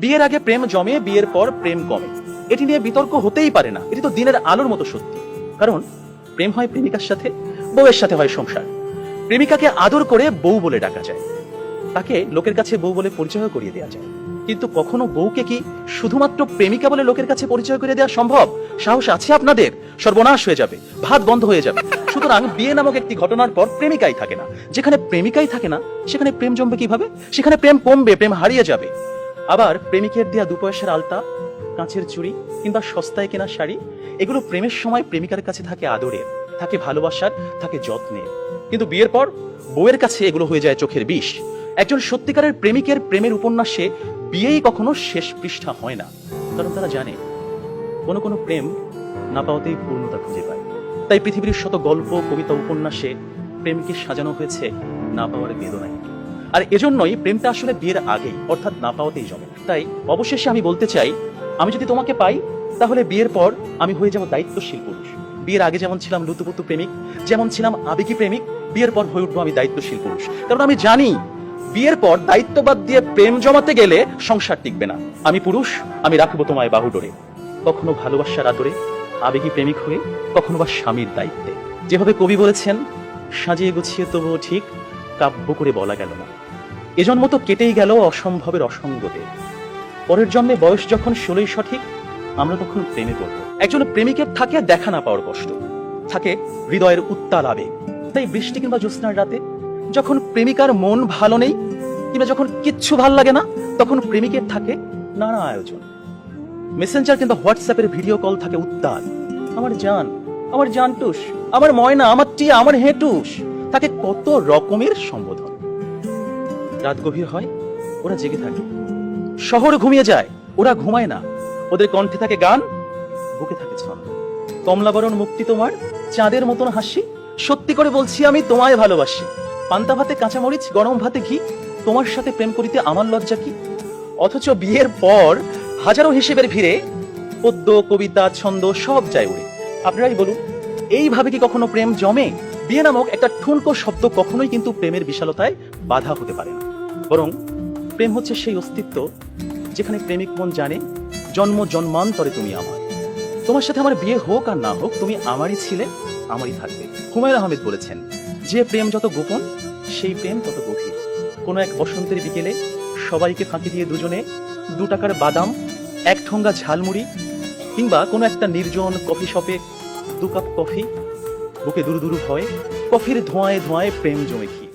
বিয়ের আগে প্রেম জমে, বিয়ের পর প্রেম কমে, এটি নিয়ে বিতর্ক হতেই পারে না। এটি তো দিনের আলোর মতো সত্যি। কারণ প্রেম হয় প্রেমিকার সাথে, বউয়ের সাথে হয় সংসার। প্রেমিকাকে আদর করে বউ বলে ডাকা যায়, তাকে লোকের কাছে বউ বলে পরিচয় করিয়ে দেওয়া যায়। কিন্তু কখনো বউকে কি শুধুমাত্র প্রেমিকা বলে লোকের কাছে পরিচয় করে দেওয়া সম্ভব? সাহস আছে আপনাদের? সর্বনাশ হয়ে যাবে, ভাত বন্ধ হয়ে যাবে। সুতরাং বিয়ে নামক একটি ঘটনার পর প্রেমিকাই থাকে না। যেখানে প্রেমিকাই থাকে না, সেখানে প্রেম জমবে কিভাবে? সেখানে প্রেম কমবে, প্রেম হারিয়ে যাবে। আবার প্রেমিকের দেয়া 2 পয়সার আলতা, কাঁচের চুড়ি কিংবা সস্তায় কেনা শাড়ি, এগুলো প্রেমের সময় প্রেমিকার কাছে থাকে আদরের, থাকে ভালোবাসার, থাকে যত্নের। কিন্তু বিয়ের পর বউয়ের কাছে এগুলো হয়ে যায় চোখের বিষ। একজন সত্যিকারের প্রেমিকের প্রেমের উপন্যাসে বিয়েই কখনো শেষ পৃষ্ঠা হয় না। কারণ তারা জানে কোনো কোনো প্রেম না পাওয়াতেই পূর্ণতা খুঁজে পায়। তাই পৃথিবীর শত গল্প, কবিতা, উপন্যাসে প্রেমকে সাজানো হয়েছে না পাওয়ার বেদনায়। আর এজন্যই প্রেমটা আসলে বিয়ের আগেই, অর্থাৎ না পাওয়াতেই জমে। তাই অবশেষে আমি বলতে চাই, আমি যদি তোমাকে পাই তাহলে বিয়ের পর আমি হয়ে যাব দায়িত্বশীল পুরুষ। বিয়ের আগে যেমন ছিলাম লুতুপুতু প্রেমিক, যেমন ছিলাম আবেগী প্রেমিক, বিয়ের পর হয়ে উঠবো আমি দায়িত্বশীল পুরুষ। কারণ আমি জানি বিয়ের পর দায়িত্ববাদ দিয়ে প্রেম জমাতে গেলে সংসার টিকবে না। আমি পুরুষ, আমি রাখবো তোমায় বাহুডোরে, কখনো ভালোবাসার আদরে, আবেগী প্রেমিক হয়ে, কখনো বা স্বামীর দায়িত্বে। যেভাবে কবি বলেছেন, সাজিয়ে গুছিয়ে তবুও ঠিক কাব্য করে বলা গেল না। এ জন্ম তো কেটেই গেল অসম্ভবের অসঙ্গতে। পরের জন্মে বয়স যখন 16ই সঠিক, আমরা তখন প্রেমে পড়ব। একজন প্রেমিকের থাকে দেখা না পাওয়ার কষ্ট, থাকে হৃদয়ের উত্তাল আবেগ। তাই বৃষ্টি কিংবা জ্যোৎস্নার রাতে যখন প্রেমিকার মন ভালো নেই, কিংবা যখন কিচ্ছু ভাল লাগে না, তখন প্রেমিকের থাকে নানা আয়োজন। মেসেঞ্জার কিংবা হোয়াটসঅ্যাপের ভিডিও কল থাকে উত্তাল। আমার জান, আমার জানটুস, আমার ময়না, আমার টিয়া, আমার হেটুস, তাকে কত রকমের সম্বোধন। রাত গভীর হয়, ওরা জেগে থাকে। শহর ঘুমিয়ে যায়, ওরা ঘুমায় না। ওদের কণ্ঠে থাকে গান, বুকে থাকে ছন্দ। কমলাবরণ মুক্তি তোমার, চাঁদের মতন হাসি, সত্যি করে বলছি আমি তোমায় ভালোবাসি। পান্তা ভাতে কাঁচামরিচ, গরম ভাতে ঘি, তোমার সাথে প্রেম করিতে আমার লজ্জা কি। অথচ বিয়ের পর হাজারো হিসেবের ভিড়ে পদ্য, কবিতা, ছন্দ সব যায় উড়ে। আপনারাই বলুন, এইভাবে কি কখনো প্রেম জমে? বিয়ে নামক একটা ঠুনকো শব্দ কখনোই কিন্তু প্রেমের বিশালতায় বাধা হতে পারে না। বরং প্রেম হচ্ছে সেই অস্তিত্ব যেখানে প্রেমিক মন জানে জন্ম জন্মান্তরে তুমি আমার। তোমার সাথে আমার বিয়ে হোক আর না হোক, তুমি আমারই ছিলে, আমারই থাকবে। হুমায়ুন আহমেদ বলেছেন, যে প্রেম যত গোপন, সেই প্রেম তত গভীর। কোনো এক বসন্তের বিকেলে সবাইকে ফাঁকি দিয়ে দুজনে 2 টাকার বাদাম, 1 ঠোঙ্গা ঝালমুড়ি, কিংবা কোনো একটা নির্জন কফি শপে 2 কাপ কফি, বুকে দুরু দুরু ভয়, কফির ধোঁয়ায় ধোঁয়ায় প্রেম জমে কি।